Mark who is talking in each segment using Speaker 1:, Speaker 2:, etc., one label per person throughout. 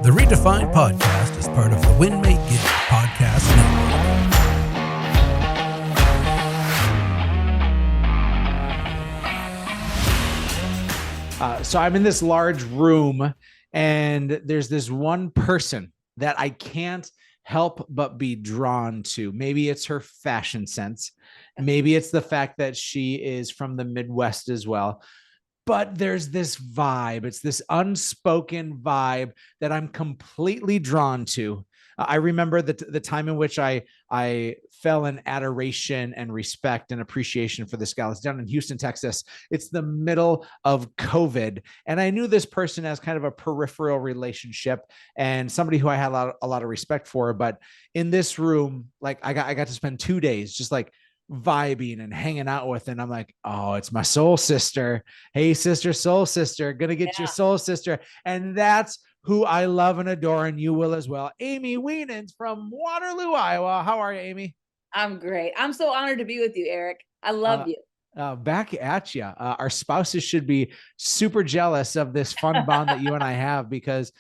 Speaker 1: The Redefined podcast is part of the Win Make Give podcast network.
Speaker 2: So I'm in this large room and there's this one person that I can't help but be drawn to. Maybe it's her fashion sense. Maybe it's the fact that she is from the Midwest as well. But there's this vibe. It's this unspoken vibe that I'm completely drawn to. I remember the time in which I fell in adoration and respect and appreciation for this gal. It's down in Houston, Texas. It's the middle of COVID. And I knew this person as kind of a peripheral relationship and somebody who I had a lot of respect for. But in this room, like I got to spend 2 days just like vibing and hanging out with, and I'm like, oh, it's my soul sister. Hey, sister, soul sister, gonna get your soul sister. And that's who I love and adore, and you will as well. Amy Wienands from Waterloo, Iowa. How are you, Amy?
Speaker 3: I'm great. I'm so honored to be with you, Eric. I love you.
Speaker 2: Back at you. Our spouses should be super jealous of this fun bond that you and I have, because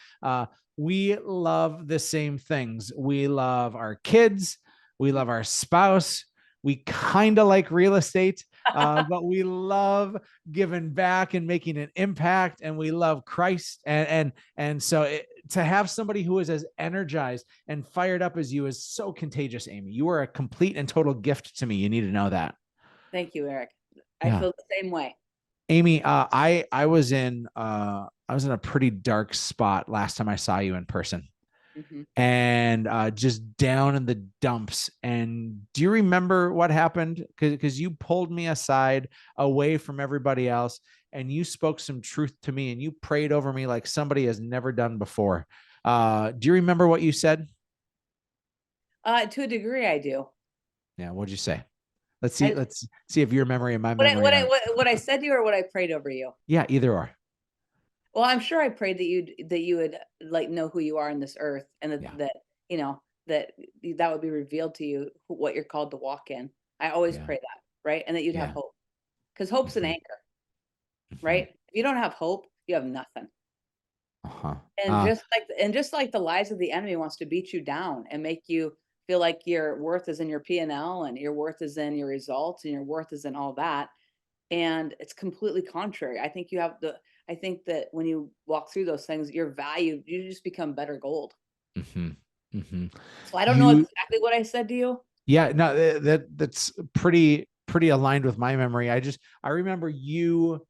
Speaker 2: we love the same things. We love our kids. We love our spouse. We kind of like real estate, but we love giving back and making an impact, and we love Christ. And so to have somebody who is as energized and fired up as you is so contagious, Amy. You are a complete and total gift to me. You need to know that.
Speaker 3: Thank you, Eric. I feel the same way.
Speaker 2: Amy, I was in a pretty dark spot last time I saw you in person. Mm-hmm. And just down in the dumps. And do you remember what happened? Because you pulled me aside away from everybody else, and you spoke some truth to me, and you prayed over me like somebody has never done before. Do you remember what you said?
Speaker 3: To a degree, I do.
Speaker 2: Yeah. What'd you say? Let's see if your memory and my memory.
Speaker 3: What I said to you, or what I prayed over you?
Speaker 2: Yeah, either or.
Speaker 3: Well, I'm sure I prayed that you would like know who you are in this earth, and that you know that would be revealed to you what you're called to walk in. I always pray that, right? And that you'd have hope, because hope's an anchor, right? If you don't have hope, you have nothing. And just like the lies of the enemy wants to beat you down and make you feel like your worth is in your P&L, and your worth is in your results, and your worth is in all that. And it's completely contrary. I think that when you walk through those things, your value, you just become better gold. So I don't know exactly what I said to you.
Speaker 2: Yeah, no, that's pretty aligned with my memory. I remember you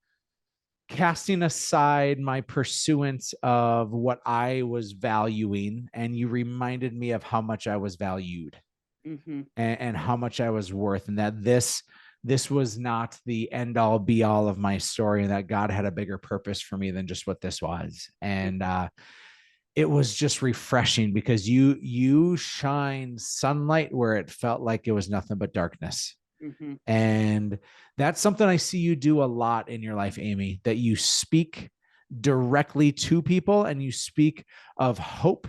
Speaker 2: casting aside my pursuance of what I was valuing, and you reminded me of how much I was valued, and how much I was worth, and that this was not the end all be all of my story, and that God had a bigger purpose for me than just what this was. And it was just refreshing, because you shine sunlight where it felt like it was nothing but darkness. And that's something I see you do a lot in your life, Amy, that you speak directly to people, and you speak of hope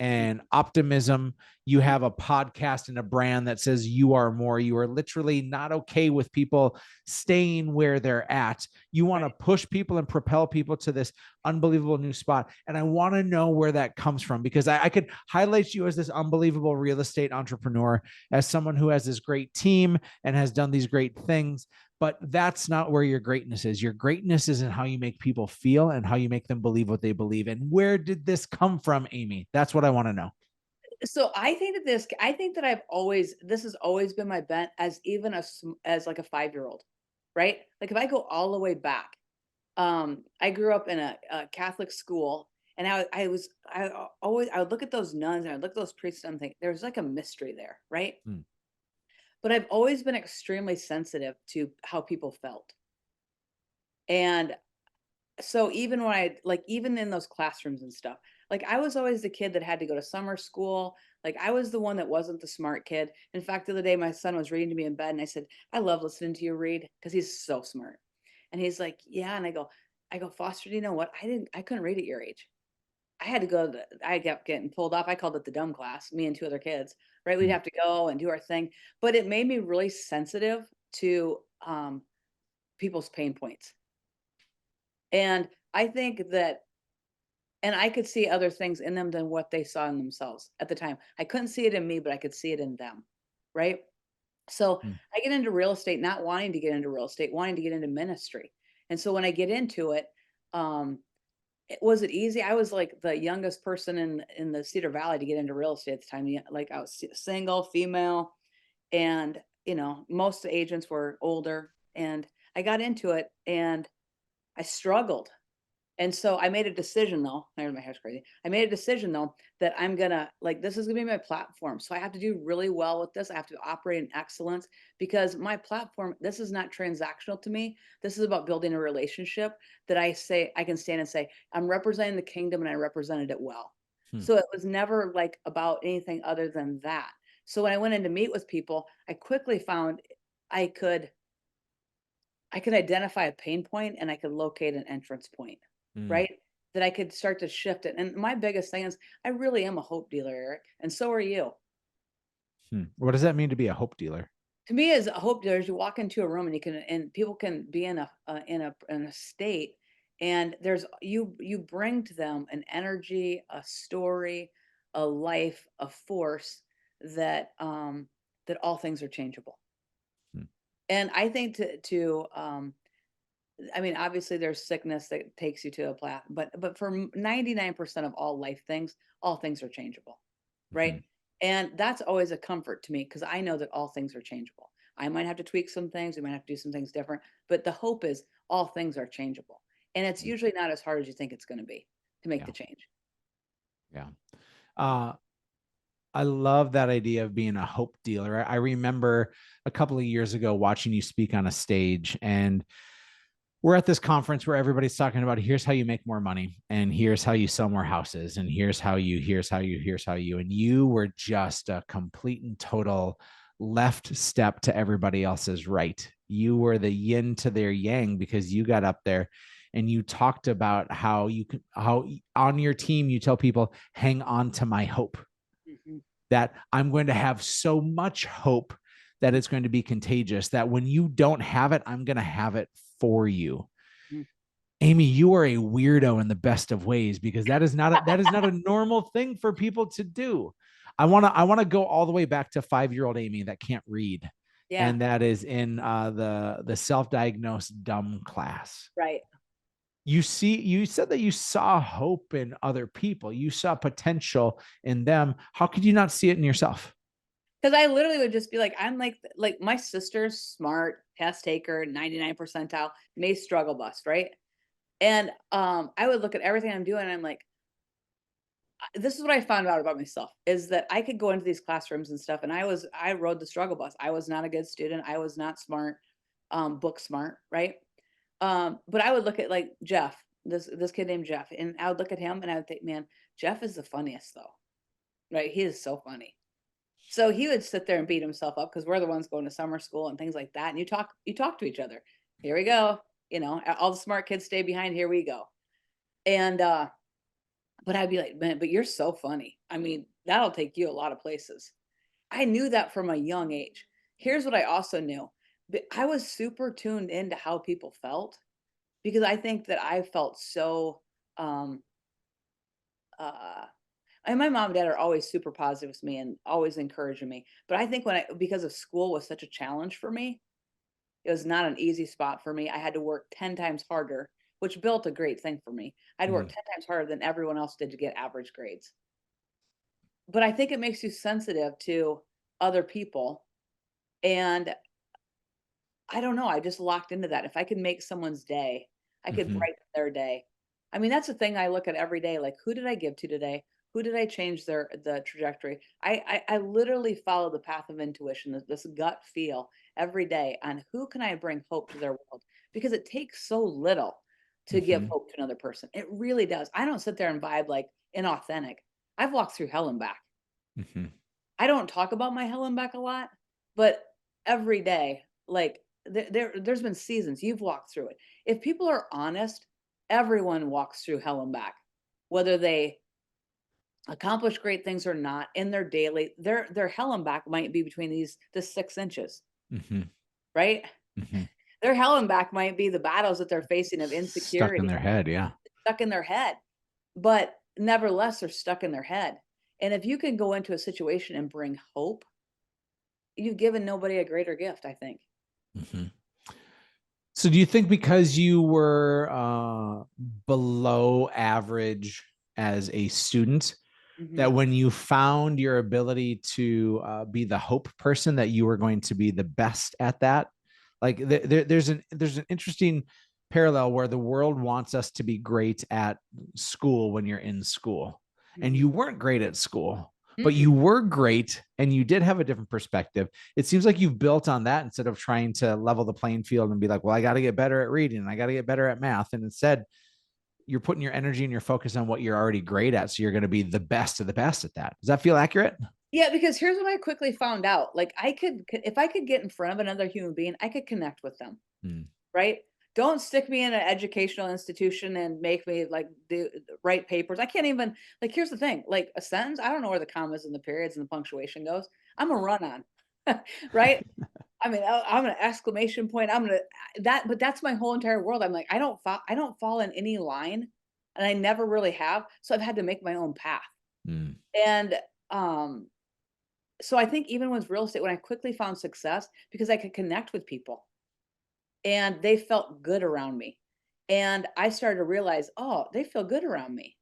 Speaker 2: and optimism. You have a podcast and a brand that says you are more. You are literally not okay with people staying where they're at. You want to push people and propel people to this unbelievable new spot. And I want to know where that comes from, because I could highlight you as this unbelievable real estate entrepreneur, as someone who has this great team and has done these great things. But that's not where your greatness is. Your greatness is in how you make people feel and how you make them believe what they believe. And where did this come from, Amy? That's what I want to know.
Speaker 3: So I think that this has always been my bent, as like a 5-year-old, right? Like if I go all the way back, I grew up in a Catholic school, and I would look at those nuns, and I'd look at those priests, and I'm thinking there's like a mystery there, right? But I've always been extremely sensitive to how people felt. And so even even in those classrooms and stuff, like I was always the kid that had to go to summer school. Like I was the one that wasn't the smart kid. In fact, the other day my son was reading to me in bed, and I said, I love listening to you read, because he's so smart. And he's like, yeah. And I go, Foster, do you know what? I couldn't read at your age. I kept getting pulled off. I called it the dumb class, me and 2 other kids, right? We'd have to go and do our thing. But it made me really sensitive to people's pain points. And I think that And I could see other things in them than what they saw in themselves at the time. I couldn't see it in me, but I could see it in them, right? So
Speaker 2: Mm.
Speaker 3: I get into real estate, not wanting to get into real estate, wanting to get into ministry. And so when I get into it, um, was it easy? I was like the youngest person in the Cedar Valley to get into real estate at the time. Yeah, like I was single, female, and most of the agents were older. And I got into it, and I struggled. And so I made a decision though. My hair's crazy. I made a decision though that I'm gonna like this is gonna be my platform. So I have to do really well with this. I have to operate in excellence because my platform, this is not transactional to me. This is about building a relationship that I can stand and say, I'm representing the kingdom and I represented it well.
Speaker 2: Hmm.
Speaker 3: So it was never like about anything other than that. So when I went in to meet with people, I quickly found I could I could identify a pain point and I could locate an entrance point,
Speaker 2: Mm.
Speaker 3: right? That I could start to shift it. And my biggest thing is I really am a hope dealer, Eric, and so are you.
Speaker 2: Hmm. What does that mean to be a hope dealer?
Speaker 3: To me, as a hope dealer, is you walk into a room and people can be in a state, and you bring to them an energy, a story, a life, a force that all things are changeable.
Speaker 2: Hmm.
Speaker 3: And I think I mean, obviously there's sickness that takes you to a path, but for 99% of all life things, all things are changeable, right?
Speaker 2: Mhm.
Speaker 3: And that's always a comfort to me because I know that all things are changeable. I might have to tweak some things, we might have to do some things different, but the hope is all things are changeable. And it's
Speaker 2: Mm.
Speaker 3: usually not as hard as you think it's going to be to make
Speaker 2: Yeah.
Speaker 3: the change.
Speaker 2: Yeah. Uh, I love that idea of being a hope dealer. I remember a couple of years ago watching you speak on a stage, and we're at this conference where everybody's talking about here's how you make more money, and here's how you sell more houses, and here's how you, and you were just a complete and total left step to everybody else's right. You were the yin to their yang because you got up there and you talked about how on your team you tell people hang on to my hope,
Speaker 3: Mhm.
Speaker 2: that I'm going to have so much hope that it's going to be contagious, that when you don't have it, I'm going to have it for you.
Speaker 3: Mhm.
Speaker 2: Amy, you are a weirdo in the best of ways, because that is not a normal thing for people to do. I want to go all the way back to 5-year-old Amy that can't read.
Speaker 3: Yeah,
Speaker 2: And that is in the self-diagnosed dumb class.
Speaker 3: right.
Speaker 2: You said that you saw hope in other people. You saw potential in them. How could you not see it in yourself?
Speaker 3: Because I literally would just be like, I'm like my sister's smart, test taker, 99 percentile, may struggle bus, right? And I would look at everything I'm doing and I'm like, this is what I found out about myself is that I could go into these classrooms and stuff, and I rode the struggle bus. I was not a good student. I was not smart, book smart, right? But I would look at like Jeff, this kid named Jeff, and I would look at him and I would think, man, Jeff is the funniest though, right? He is so funny. So he would sit there and beat himself up because we're the ones going to summer school and things like that. And you talk to each other. Here we go. All the smart kids stay behind. Here we go. And but I'd be like, man, but you're so funny. I mean, that'll take you a lot of places. I knew that from a young age. Here's what I also knew. I was super tuned into how people felt because I think that I felt so um uh and my mom and dad are always super positive with me and always encouraging me. But I think because of school was such a challenge for me, it was not an easy spot for me. I had to work 10 times harder, which built a great thing for me. I had to work
Speaker 2: Mm.
Speaker 3: 10 times harder than everyone else did to get average grades. But I think it makes you sensitive to other people. And I don't know, I just locked into that. If I could make someone's day, I could
Speaker 2: Mhm.
Speaker 3: brighten their day. I mean, that's the thing I look at every day, like, who did I give to today? Who did I change the trajectory? I literally follow the path of intuition, this gut feel every day on who can I bring hope to their world? Because it takes so little to give
Speaker 2: Mhm.
Speaker 3: hope to another person. It really does. I don't sit there and vibe like inauthentic. I've walked through hell and back.
Speaker 2: Mhm.
Speaker 3: I don't talk about my hell and back a lot, but every day, like there's been seasons you've walked through it. If people are honest, everyone walks through hell and back, whether they accomplish great things or not in their daily. Their hell and back might be between the 6 inches,
Speaker 2: Mhm.
Speaker 3: right?
Speaker 2: Mhm.
Speaker 3: Their hell and back might be the battles that they're facing of
Speaker 2: Stuck in
Speaker 3: insecurity
Speaker 2: their head. Yeah.
Speaker 3: stuck in their head. but nevertheless, they're stuck in their head. And if you can go into a situation and bring hope, you've given nobody a greater gift, I think.
Speaker 2: Mhm. So do you think because you were below average as a student,
Speaker 3: Mhm.
Speaker 2: that when you found your ability to be the hope person, that you were going to be the best at that? Like there's an interesting parallel where the world wants us to be great at school when you're in school, and
Speaker 3: Mhm.
Speaker 2: you weren't great at school, but
Speaker 3: Mm-mm.
Speaker 2: you were great and you did have a different perspective. It seems like you've built on that instead of trying to level the playing field and be like, well, I got to get better at reading and I got to get better at math. And instead, you're putting your energy and your focus on what you're already great at. So you're going to be the best of the best at that. Does that feel accurate?
Speaker 3: Yeah, because here's what I quickly found out. Like if I could get in front of another human being, I could connect with them,
Speaker 2: Hmm.
Speaker 3: right? Don't stick me in an educational institution and make me like do write papers. I can't even like here's the thing, like a sentence, I don't know where the commas and the periods and the punctuation goes. I'm a run on. Right? I mean, I'm an exclamation point. I'm gonna that, but that's my whole entire world. I'm like, I don't fall in any line, and I never really have. So I've had to make my own path.
Speaker 2: Hmm.
Speaker 3: And um, so I think even with real estate, when I quickly found success because I could connect with people and they felt good around me. And I started to realize, oh, they feel good around me.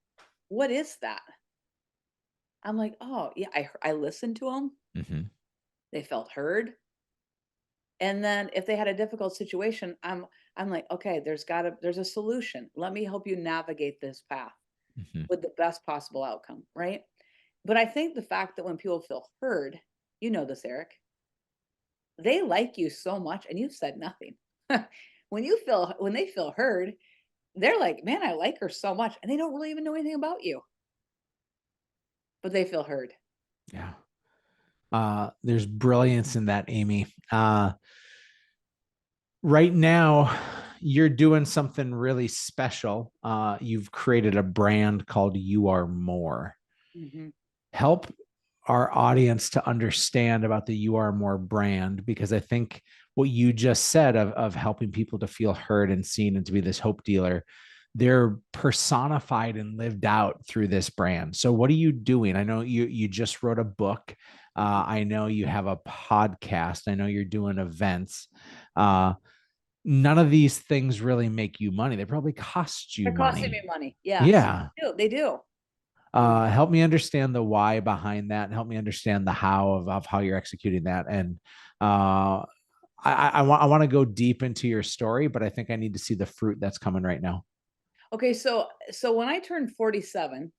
Speaker 3: What is that? I'm like, oh, yeah, I listened to them.
Speaker 2: Mm-hmm.
Speaker 3: They felt heard. And then if they had a difficult situation, I'm like, okay, there's a solution. Let me help you navigate this path
Speaker 2: Mm-hmm.
Speaker 3: with the best possible outcome, right? But I think the fact that when people feel heard, you know this, Eric, they like you so much and you've said nothing. When they feel heard, they're like, "Man, I like her so much." And they don't really even know anything about you, but they feel heard.
Speaker 2: Yeah. There's brilliance in that, Amy. Right now, you're doing something really special. You've created a brand called You Are More.
Speaker 3: Mhm.
Speaker 2: Help our audience to understand about the You Are More brand, because I think what you just said of helping people to feel heard and seen and to be this hope dealer, they're personified and lived out through this brand. So what are you doing? I know you just wrote a book. I know you have a podcast. I know you're doing events. None of these things really make you money. They probably cost you
Speaker 3: They're costing me
Speaker 2: money.
Speaker 3: money. Yes.
Speaker 2: Yeah.
Speaker 3: They do. Um,
Speaker 2: Help me understand the why behind that and help me understand the how of how you're executing that. And uh, I want to go deep into your story, but I think I need to see the fruit that's coming right now.
Speaker 3: okay, so when I turned 47,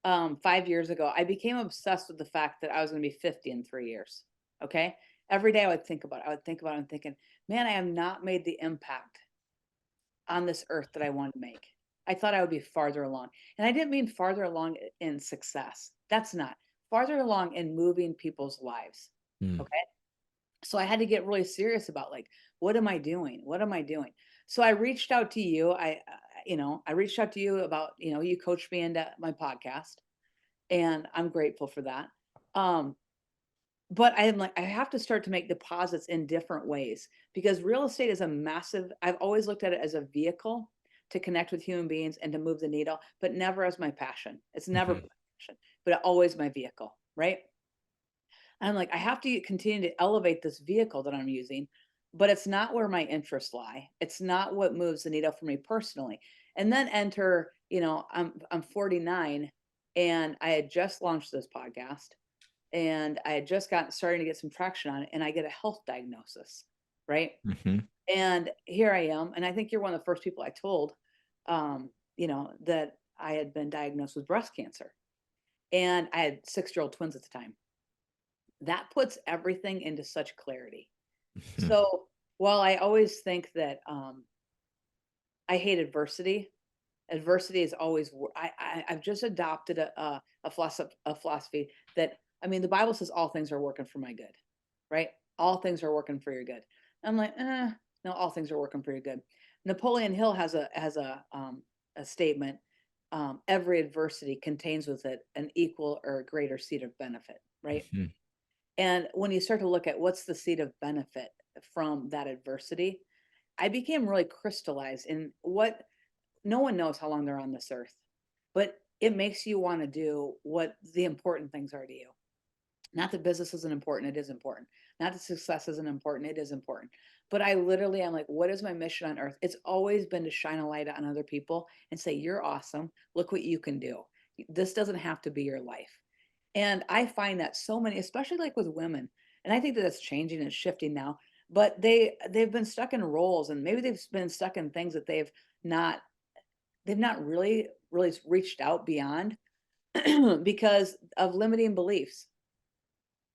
Speaker 3: 5 years ago, I became obsessed with the fact that I was gonna be 50 in 3 years. Okay? Every day I would think about it. I would think about it and thinking, "Man, I have not made the impact on this earth that I wanted to make." I thought I would be farther along. And I didn't mean farther along in success. That's not. Farther along in moving people's lives.
Speaker 2: Mm.
Speaker 3: Okay? So I had to get really serious about like, what am I doing? What am I doing? So I reached out to you. I reached out to you about, you coached me into my podcast and I'm grateful for that. Um, but I'm like, I have to start to make deposits in different ways because real estate is a massive, I've always looked at it as a vehicle to connect with human beings and to move the needle, but never as my passion. It's never
Speaker 2: Mm-hmm.
Speaker 3: been my passion, but always my vehicle, right? And I'm like, I have to continue to elevate this vehicle that I'm using, but it's not where my interests lie. It's not what moves the needle for me personally. And then enter, I'm 49 and I had just launched this podcast and I had just gotten starting to get some traction on it and I get a health diagnosis, right?
Speaker 2: Mm-hmm.
Speaker 3: And here I am, and I think you're one of the first people I told, that I had been diagnosed with breast cancer, and I had 6-year-old twins at the time. That puts everything into such clarity.
Speaker 2: Mm-hmm.
Speaker 3: So while I always think that I hate adversity, adversity is always. I've just adopted a philosophy that I mean the Bible says all things are working for my good, right? All things are working for your good. I'm like, no, all things are working for your good. Napoleon Hill has a statement. Every adversity contains with it an equal or greater seed of benefit, right?
Speaker 2: Mm-hmm.
Speaker 3: And when you start to look at what's the seed of benefit from that adversity, I became really crystallized in what no one knows how long they're on this earth. But it makes you want to do what the important things are to you. Not that business isn't important, it is important. Not that success isn't important, it is important. But I literally am like, what is my mission on earth? It's always been to shine a light on other people and say, you're awesome. Look what you can do. This doesn't have to be your life. And I find that so many, especially like with women, and I think that that's changing and shifting now, but they've been stuck in roles, and maybe they've been stuck in things that not they've not really reached out beyond because of limiting beliefs.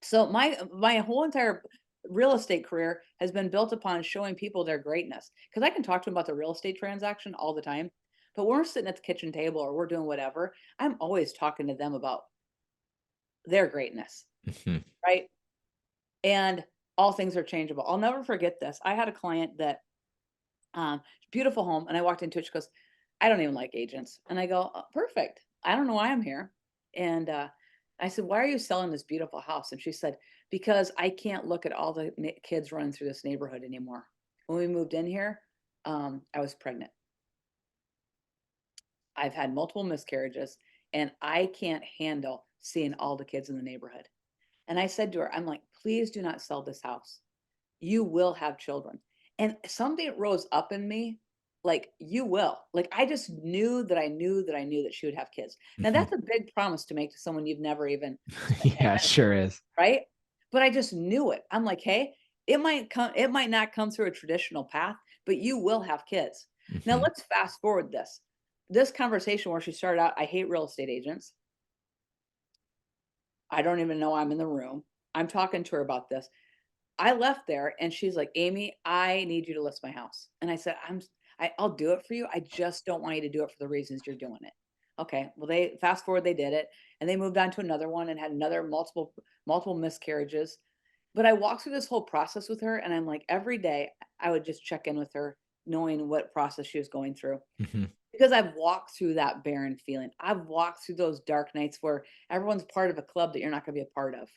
Speaker 3: So my whole entire real estate career has been built upon showing people their greatness. Because I can talk to them about the real estate transaction all the time, but when we're sitting at the kitchen table or we're doing whatever, I'm always talking to them about their greatness,
Speaker 2: Mhm.
Speaker 3: right? And all things are changeable. I'll never forget this. I had a client that beautiful home, and I walked into it. She goes, "I don't even like agents," and I go, "Perfect. I don't know why I'm here." And I said, "Why are you selling this beautiful house?" And she said, "Because I can't look at all the kids running through this neighborhood anymore. When we moved in here, I was pregnant. I've had multiple miscarriages, and I can't handle seeing all the kids in the neighborhood." And I said to her, I'm like, "Please do not sell this house. You will have children." And something rose up in me, like, you will. Like, I just knew that I knew that I knew that she would have kids. Now,
Speaker 2: Mhm.
Speaker 3: that's a big promise to make to someone you've never even spent 10
Speaker 2: Yeah, it
Speaker 3: minutes with,
Speaker 2: sure is.
Speaker 3: right? But I just knew it. I'm like, hey, it might not come through a traditional path, but you will have kids. Now,
Speaker 2: Mhm.
Speaker 3: let's fast forward this conversation where she started out, I hate real estate agents. I don't even know I'm in the room. I'm talking to her about this. I left there and she's like, "Amy, I need you to list my house." And I said, I'll do it for you. I just don't want you to do it for the reasons you're doing it." Okay. Well, they fast forward, they did it, and they moved on to another one and had another multiple miscarriages. But I walked through this whole process with her, and I'm like, every day I would just check in with her, knowing what process she was going through.
Speaker 2: Mhm.
Speaker 3: Because I've walked through that barren feeling. I've walked through those dark nights where everyone's part of a club that you're not gonna be a part of,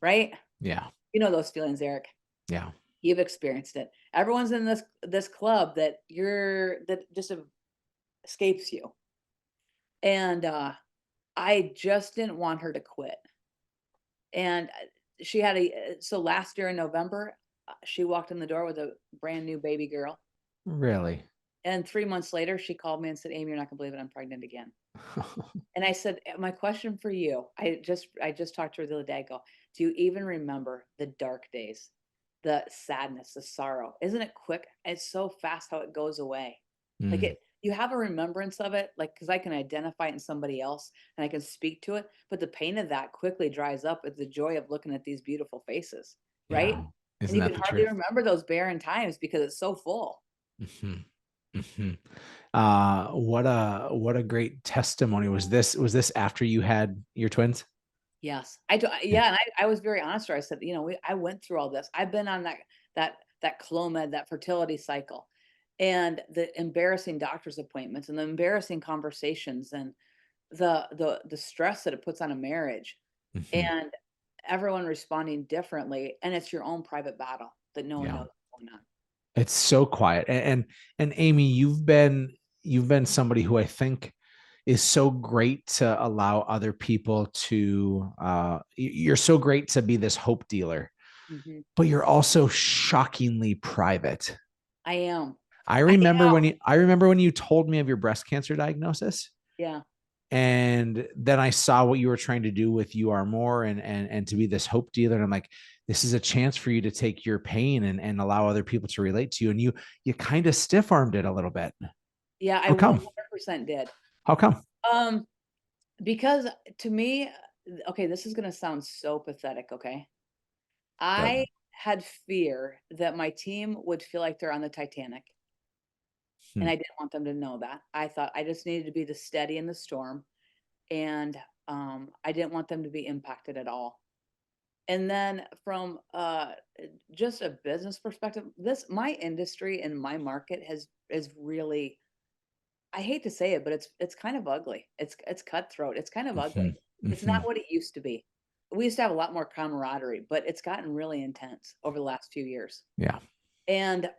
Speaker 3: right?
Speaker 2: Yeah.
Speaker 3: You know those feelings, Eric.
Speaker 2: Yeah.
Speaker 3: You've experienced it. Everyone's in this club that just escapes you. And I just didn't want her to quit. And she had so last year in November, she walked in the door with a brand new baby girl.
Speaker 2: Really?
Speaker 3: And 3 months later, she called me and said, "Amy, you're not gonna believe it. I'm pregnant again." And I said, "My question for you," I just talked to her the other day. I go, "Do you even remember the dark days, the sadness, the sorrow? Isn't it quick? It's so fast how it goes away. Like
Speaker 2: Mm,
Speaker 3: you have a remembrance of it, like because I can identify it in somebody else and I can speak to it, but the pain of that quickly dries up with the joy of looking at these beautiful faces, right?
Speaker 2: yeah.
Speaker 3: And
Speaker 2: Isn't
Speaker 3: you
Speaker 2: that
Speaker 3: can
Speaker 2: the
Speaker 3: hardly
Speaker 2: truth?
Speaker 3: remember those barren times because it's so full."
Speaker 2: Mhm. Mhm. What a great testimony. Was this after you had your twins?
Speaker 3: Yes.
Speaker 2: Yeah.
Speaker 3: Yeah, and I was very honest with her. I said, I went through all this. I've been on that Clomid, that fertility cycle, and the embarrassing doctor's appointments and the embarrassing conversations and the stress that it puts on a marriage
Speaker 2: Mhm.
Speaker 3: and everyone responding differently, and it's your own private battle that no one
Speaker 2: Yeah.
Speaker 3: knows what's going on.
Speaker 2: It's so quiet. And Amy, you've been somebody who I think is so great to allow other people to you're so great to be this hope dealer,
Speaker 3: Mhm.
Speaker 2: but you're also shockingly private.
Speaker 3: I am.
Speaker 2: I
Speaker 3: I
Speaker 2: remember
Speaker 3: am.
Speaker 2: when you told me of your breast cancer diagnosis,
Speaker 3: Yeah.
Speaker 2: and then I saw what you were trying to do with You Are More and to be this hope dealer. And I'm like, this is a chance for you to take your pain and allow other people to relate to you. And you kind of stiff armed it a little bit.
Speaker 3: Yeah, I
Speaker 2: How come?
Speaker 3: 100% did.
Speaker 2: How come?
Speaker 3: Um, because to me, okay, this is gonna sound so pathetic, okay?
Speaker 2: But
Speaker 3: I had fear that my team would feel like they're on the Titanic, and
Speaker 2: hmm,
Speaker 3: I didn't want them to know that. I thought I just needed to be the steady in the storm, and I didn't want them to be impacted at all. And then from just a business perspective, this my industry and my market has is really, I hate to say it, but it's kind of ugly. It's cutthroat. It's kind of ugly.
Speaker 2: mhm,
Speaker 3: It's not
Speaker 2: mhm.
Speaker 3: what it used to be. We used to have a lot more camaraderie, but it's gotten really intense over the last few years.
Speaker 2: Yeah.
Speaker 3: And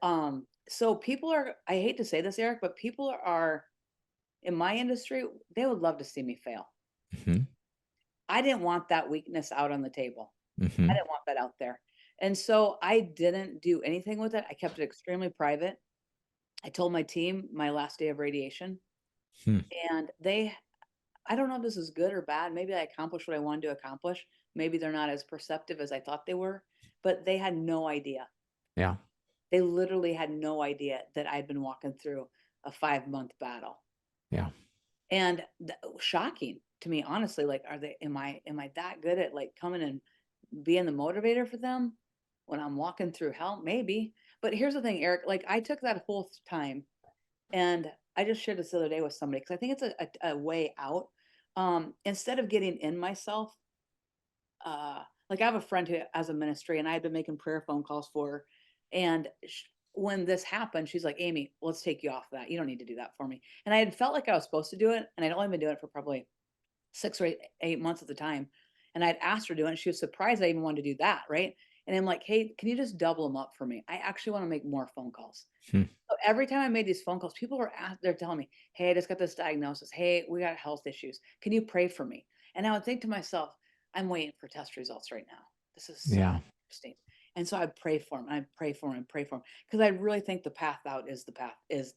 Speaker 3: so people are, I hate to say this, Eric, but people are in my industry, they would love to see me fail.
Speaker 1: Mm-hmm.
Speaker 3: I didn't want that weakness out on the table. I
Speaker 1: Mm-hmm.
Speaker 3: didn't want that out there. And so I didn't do anything with it. I kept it extremely private. I told my team my last day of radiation,
Speaker 1: Hmm.
Speaker 3: and I don't know if this is good or bad. Maybe I accomplished what I wanted to accomplish. Maybe they're not as perceptive as I thought they were, but they had no idea.
Speaker 1: Yeah.
Speaker 3: They literally had no idea that I'd been walking through a 5-month battle.
Speaker 1: Yeah.
Speaker 3: And shocking to me, honestly, like, am I that good at like coming and being the motivator for them when I'm walking through hell? Maybe. But here's the thing, Eric, like I took that whole time, and I just shared this the other day with somebody because I think it's a way out. Instead of getting in myself, like I have a friend who has a ministry, and I had been making prayer phone calls for her. And when this happened, she's like, Amy, let's take you off that. You don't need to do that for me. And I had felt like I was supposed to do it. And I'd only been doing it for probably 6 or 8 months at the time. And I'd asked her to do it. And she was surprised I even wanted to do that. Right. And I'm like, hey, can you just double them up for me? I actually want to make more phone calls.
Speaker 1: Hmm.
Speaker 3: So every time I made these phone calls, people were they're telling me, hey, I just got this diagnosis. Hey, we got health issues. Can you pray for me? And I would think to myself, I'm waiting for test results right now. This is so
Speaker 1: Yeah.
Speaker 3: interesting. And so I'd pray for him. I'd pray for him and pray for him. Because I really think the path out is the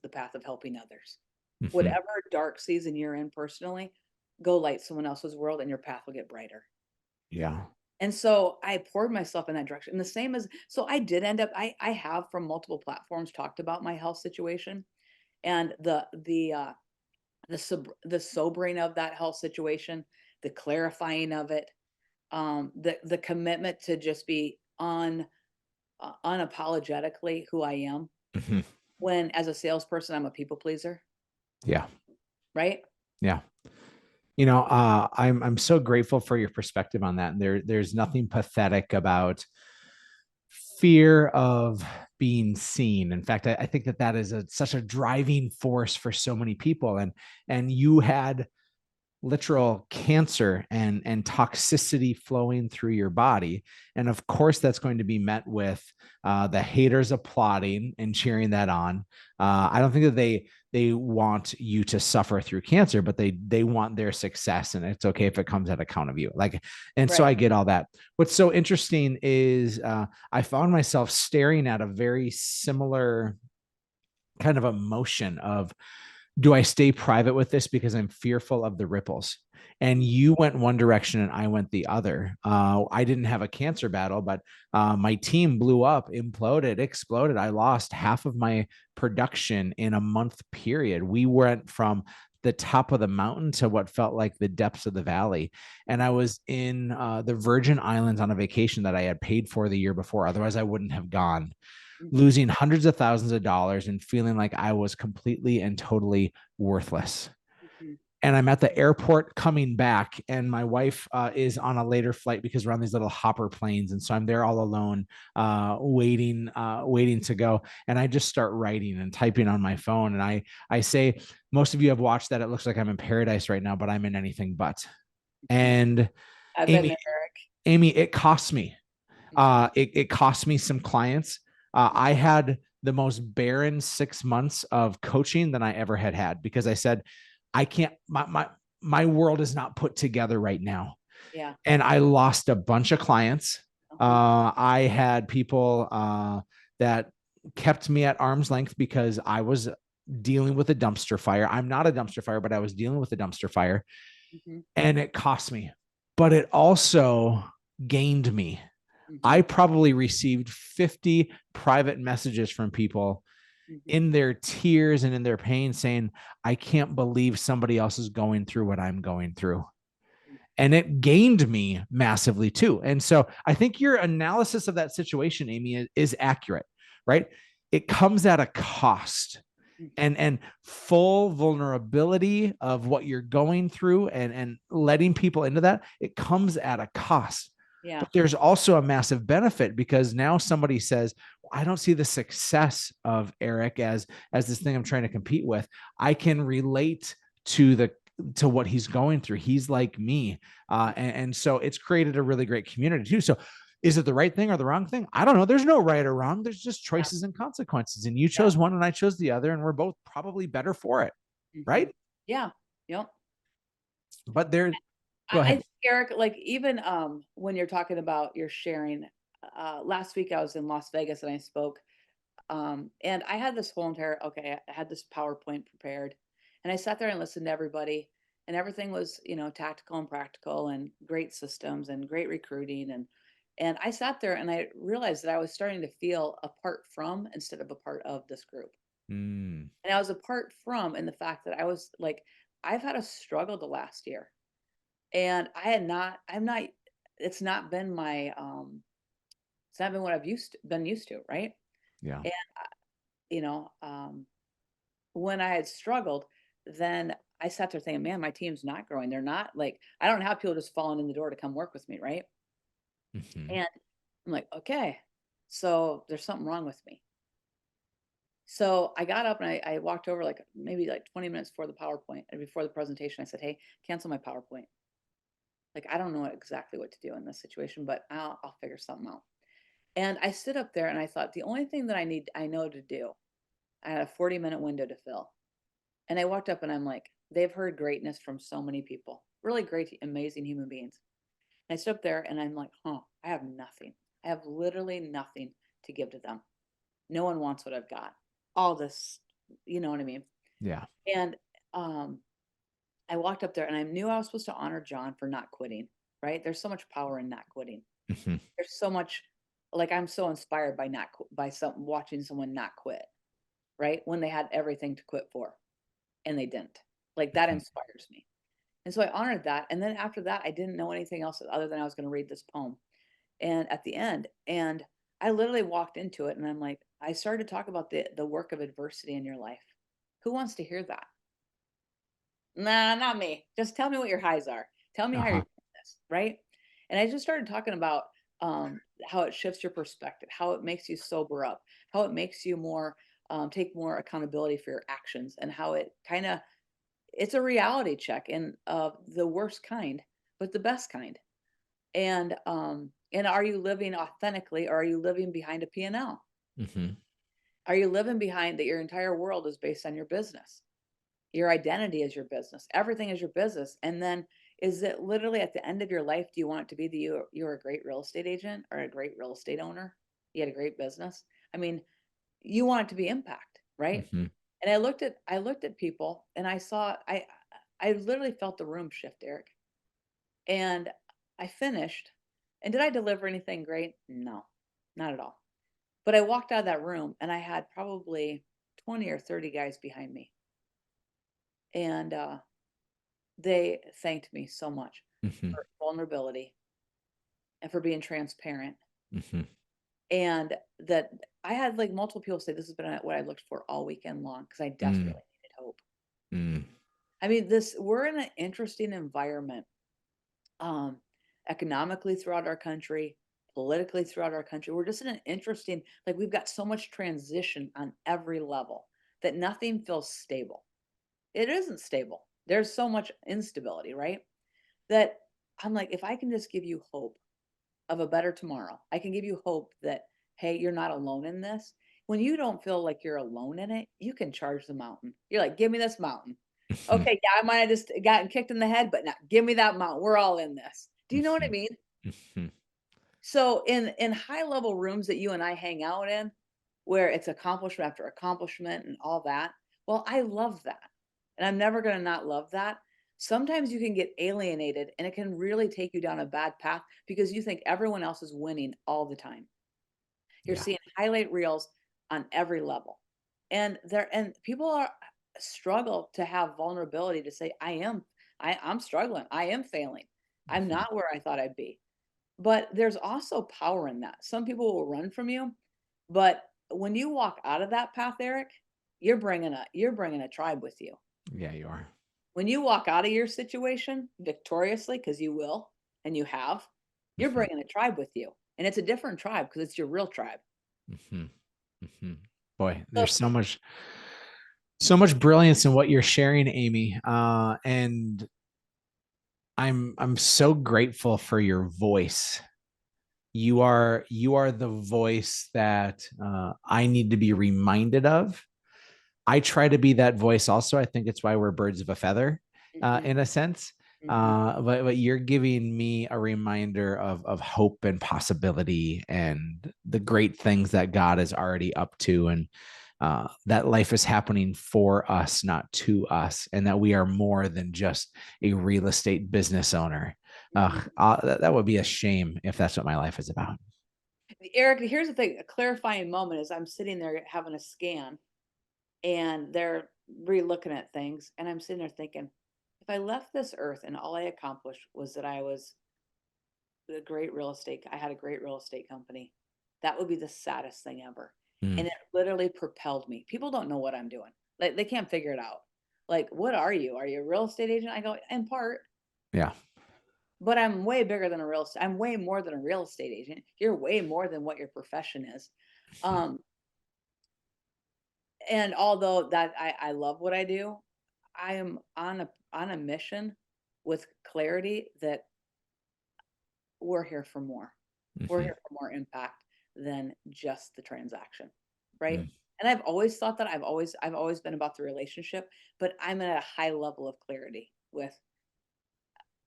Speaker 3: path of helping others.
Speaker 1: Mm-hmm.
Speaker 3: Whatever dark season you're in personally, go light someone else's world and your path will get brighter.
Speaker 1: Yeah.
Speaker 3: And so I poured myself in that direction. And the same as, so I did end up, I have from multiple platforms talked about my health situation, and the sobering of that health situation, the clarifying of it, the commitment to just be unapologetically who I am.
Speaker 1: Mm-hmm.
Speaker 3: When as a salesperson, I'm a people pleaser,
Speaker 1: Yeah.
Speaker 3: right?
Speaker 1: Yeah. I'm so grateful for your perspective on that. And there's nothing pathetic about fear of being seen. In fact, I think that is such a driving force for so many people. And you had literal cancer and toxicity flowing through your body. And of course, that's going to be met with the haters applauding and cheering that on. I don't think that they want you to suffer through cancer, but they want their success, and it's okay if it comes at account of you. Like, and so
Speaker 3: Right.
Speaker 1: I get all that. What's so interesting is I found myself staring at a very similar kind of emotion of, do I stay private with this because I'm fearful of the ripples? And you went one direction and I went the other. I didn't have a cancer battle, but my team blew up, imploded, exploded. I lost half of my production in a month period. We went from the top of the mountain to what felt like the depths of the valley. And I was in the Virgin Islands on a vacation that I had paid for the year before. Otherwise, I wouldn't have gone,
Speaker 3: Mhm.
Speaker 1: losing hundreds of thousands of dollars and feeling like I was completely and totally worthless.
Speaker 3: Mhm.
Speaker 1: And I'm at the airport coming back, and my wife is on a later flight because we're on these little hopper planes. And so I'm there all alone, waiting to go. And I just start writing and typing on my phone. And I say, most of you have watched that. It looks like I'm in paradise right now, but I'm in anything but.
Speaker 3: Mhm.
Speaker 1: And
Speaker 3: I've been
Speaker 1: Amy,
Speaker 3: there, Eric.
Speaker 1: it cost me. It cost me some clients. I had the most barren 6 months of coaching than I ever had because I said, I can't, my world is not put together right now.
Speaker 3: Yeah.
Speaker 1: And I lost a bunch of clients.
Speaker 3: Uh-huh.
Speaker 1: I had people that kept me at arm's length because I was dealing with a dumpster fire. I'm not a dumpster fire, but I was dealing with a dumpster fire,
Speaker 3: Mhm.
Speaker 1: and it cost me, but it also gained me. I
Speaker 3: Mhm.
Speaker 1: probably received 50 private messages from people
Speaker 3: Mhm.
Speaker 1: in their tears and in their pain saying, I can't believe somebody else is going through what I'm going through. And it gained me massively too. And so I think your analysis of that situation, Amy, is accurate, right? It comes at a cost.
Speaker 3: Mhm.
Speaker 1: And full vulnerability of what you're going through and letting people into that, it comes at a cost.
Speaker 3: Yeah.
Speaker 1: But there's also a massive benefit because now somebody says, well, I don't see the success of Eric as this thing I'm trying to compete with. I can relate to what he's going through. He's like me. And so it's created a really great community too. So is it the right thing or the wrong thing? I don't know. There's no right or wrong. There's just choices and consequences. And you
Speaker 3: Yeah.
Speaker 1: chose one and I chose the other. And we're both probably better for it.
Speaker 3: Mhm.
Speaker 1: Right?
Speaker 3: Yeah. Yep.
Speaker 2: But there, go
Speaker 3: I
Speaker 2: ahead.
Speaker 3: think, Eric, like even when you're talking about your sharing, last week I was in Las Vegas and I spoke. And I had this whole entire, okay, I had this PowerPoint prepared and I sat there and listened to everybody and everything was, tactical and practical and great systems and great recruiting. And I sat there and I realized that I was starting to feel apart from instead of a part of this group.
Speaker 2: Mm,
Speaker 3: And I was apart from in the fact that I was like, I've had a struggle the last year and I'm not, it's not been my, it's not been what been used to. Right.
Speaker 2: yeah.
Speaker 3: And, you know, um, when I had struggled, then I sat there thinking, man, my team's not growing. They're not like, I don't have people just falling in the door to come work with me. Right.
Speaker 2: Hmm.
Speaker 3: And I'm like, okay, so there's something wrong with me. So I got up and I walked over like maybe like 20 minutes before the PowerPoint and before the presentation. I said, hey, cancel my PowerPoint. Like, I don't know exactly what to do in this situation, but I'll figure something out. And I stood up there and I thought, the only thing that I know to do, I had a 40-minute window to fill. And I walked up and I'm like, they've heard greatness from so many people, really great, amazing human beings. And I stood up there and I'm like, I have nothing. I have literally nothing to give to them. No one wants what I've got. All this, you know what I mean?
Speaker 2: Yeah.
Speaker 3: And um, I walked up there and I knew I was supposed to honor John for not quitting, right? There's so much power in not quitting.
Speaker 2: Hmm.
Speaker 3: There's so much, like, I'm so inspired by watching someone not quit, right? When they had everything to quit for and they didn't. Like, that
Speaker 2: Hmm.
Speaker 3: inspires me. And so I honored that. And then after that, I didn't know anything else other than I was going to read this poem. And at the end, and I literally walked into it and I'm like, I started to talk about the work of adversity in your life. Who wants to hear that? Nah, not me. Just tell me what your highs are. Tell me how you're
Speaker 2: Uh-huh.
Speaker 3: doing this, right? And I just started talking about how it shifts your perspective, how it makes you sober up, how it makes you more take more accountability for your actions, and how it kind of it's a reality check and the worst kind, but the best kind. And are you living authentically or are you living behind a P&L?
Speaker 2: Hmm.
Speaker 3: Are you living behind that your entire world is based on your business? Your identity is your business. Everything is your business. And then is it literally at the end of your life, do you want it to be that you're a great real estate agent or a great real estate owner? You had a great business. I mean, you want it to be impact, right?
Speaker 2: Hmm.
Speaker 3: And I looked at people and I literally felt the room shift, Eric. And I finished. And did I deliver anything great? No, not at all. But I walked out of that room and I had probably 20 or 30 guys behind me. And they thanked me so much
Speaker 2: Hmm.
Speaker 3: for vulnerability and for being transparent.
Speaker 2: Hmm.
Speaker 3: And that I had like multiple people say this has been what I looked for all weekend long because I
Speaker 2: Mm,
Speaker 3: desperately needed hope.
Speaker 2: mm,
Speaker 3: I mean, we're in an interesting environment, um, economically throughout our country, politically throughout our country. We're just in an interesting, like we've got so much transition on every level that nothing feels stable. It isn't stable. There's so much instability, right? That I'm like, if I can just give you hope of a better tomorrow, I can give you hope that, hey, you're not alone in this. When you don't feel like you're alone in it, you can charge the mountain. You're like, give me this mountain.
Speaker 2: mhm,
Speaker 3: Okay, yeah, I might have just gotten kicked in the head, but now give me that mountain. We're all in this. Do you know what I
Speaker 2: mhm,
Speaker 3: mean?
Speaker 2: mhm,
Speaker 3: So in high level rooms that you and I hang out in, where it's accomplishment after accomplishment and all that, well, I love that. And I'm never going to not love that. Sometimes you can get alienated and it can really take you down a bad path because you think everyone else is winning all the time. You're
Speaker 2: yeah.
Speaker 3: seeing highlight reels on every level. And people are struggle to have vulnerability to say, I'm struggling. I am failing. I'm
Speaker 2: Mhm,
Speaker 3: not where I thought I'd be. But there's also power in that. Some people will run from you, but when you walk out of that path, Eric, you're bringing a tribe with you.
Speaker 2: yeah, you are.
Speaker 3: When you walk out of your situation victoriously, because you will, and you have, you're
Speaker 2: Mhm,
Speaker 3: bringing a tribe with you, and it's a different tribe because it's your real tribe.
Speaker 2: mhm, mhm. Boy,
Speaker 3: So
Speaker 2: there's so much brilliance in what you're sharing, Amy. And I'm so grateful for your voice. You are the voice that I need to be reminded of
Speaker 1: I try to be that voice also. I think it's why we're birds of a feather,
Speaker 3: Mhm,
Speaker 1: in a sense.
Speaker 3: mhm,
Speaker 1: But you're giving me a reminder of hope and possibility and the great things that God is already up to, and that life is happening for us, not to us, and that we are more than just a real estate business owner.
Speaker 3: mhm.
Speaker 1: That would be a shame if that's what my life is about.
Speaker 3: Eric, here's the thing, a clarifying moment is I'm sitting there having a scan and they're re-looking at things and I'm sitting there thinking, if I left this earth and all I accomplished was that I was a great real estate, I had a great real estate company, that would be the saddest thing ever.
Speaker 1: Mm,
Speaker 3: And it literally propelled me. People don't know what I'm doing. Like they can't figure it out. Like, what are you? Are you a real estate agent? I go, in part,
Speaker 1: yeah.
Speaker 3: but I'm way bigger than a real estate. I'm way more than a real estate agent. You're way more than what your profession is. Um, and although that I love what I do, I am on a mission with clarity that we're here for more. We're
Speaker 1: Mhm,
Speaker 3: here for more impact than just the transaction, right?
Speaker 1: mm.
Speaker 3: And I've always thought that I've always been about the relationship, but I'm at a high level of clarity with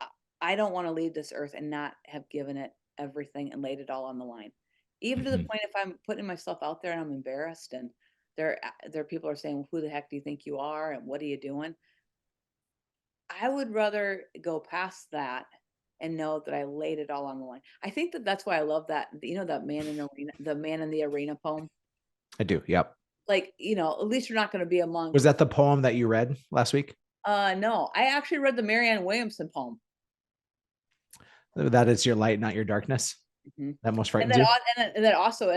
Speaker 3: I I don't want to leave this earth and not have given it everything and laid it all on the line. Even to the
Speaker 1: Mhm.
Speaker 3: point if I'm putting myself out there and I'm embarrassed and there are people are saying, well, "Who the heck do you think you are and what are you doing?" I would rather go past that and know that I laid it all on the line. I think that that's why I love that, that the man in the arena poem.
Speaker 1: I do. Yep.
Speaker 3: Like, at least you're not going to be among.
Speaker 1: Was that the poem that you read last week?
Speaker 3: No, I actually read the Marianne Williamson poem.
Speaker 1: That is your light, not your darkness.
Speaker 3: Mhm.
Speaker 1: That most
Speaker 3: And
Speaker 1: frightens
Speaker 3: then,
Speaker 1: you.
Speaker 3: and then also,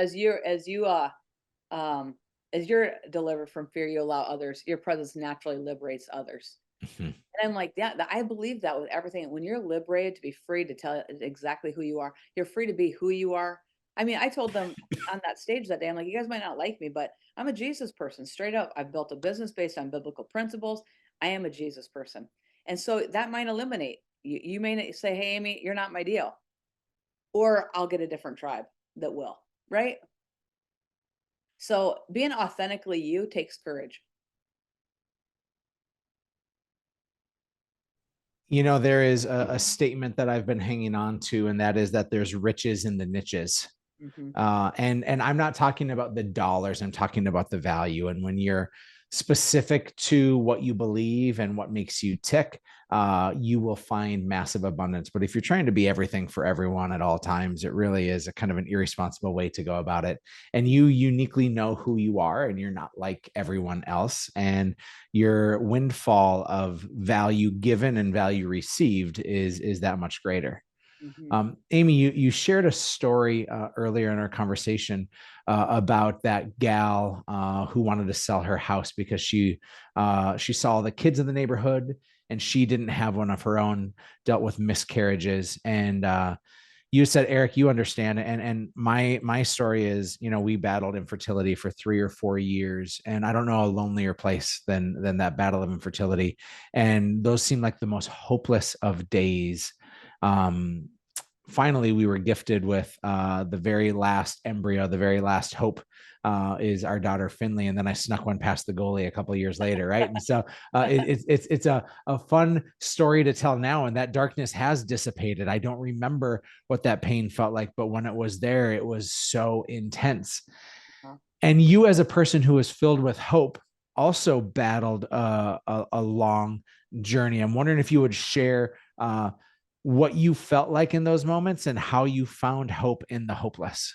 Speaker 3: um, as you're delivered from fear, you allow others. Your presence naturally liberates others.
Speaker 1: Mhm.
Speaker 3: And I'm like, yeah, I believe that with everything. When you're liberated to be free to tell exactly who you are, you're free to be who you are. I mean, I told them on that stage that day, I'm like, you guys might not like me, but I'm a Jesus person, straight up. I've built a business based on biblical principles. I am a Jesus person. And so that might eliminate you. You may say, hey, Amy, you're not my deal. Or I'll get a different tribe that will, right? So being authentically you takes courage.
Speaker 1: There is a statement that I've been hanging on to, and that is that there's riches in the niches.
Speaker 3: Hmm.
Speaker 1: And I'm not talking about the dollars. I'm talking about the value. And when you're specific to what you believe and what makes you tick, you will find massive abundance. But if you're trying to be everything for everyone at all times, it really is a kind of an irresponsible way to go about it. And you uniquely know who you are, and you're not like everyone else. And your windfall of value given and value received is that much greater.
Speaker 3: Hmm.
Speaker 1: Amy, you shared a story earlier in our conversation about that gal who wanted to sell her house because she saw the kids in the neighborhood and she didn't have one of her own, dealt with miscarriages, and you said, Eric, you understand, and my story is, we battled infertility for 3 or 4 years, and I don't know a lonelier place than that battle of infertility, and those seem like the most hopeless of days. Um, Finally we were gifted with the very last embryo, the very last hope, is our daughter Finley, and then I snuck one past the goalie a couple of years later, right? And so it's a fun story to tell now, and that darkness has dissipated. I don't remember what that pain felt like, but when it was there, it was so intense. And you, as a person who is filled with hope, also battled a long journey. I'm wondering if you would share what you felt like in those moments and how you found hope in the hopeless.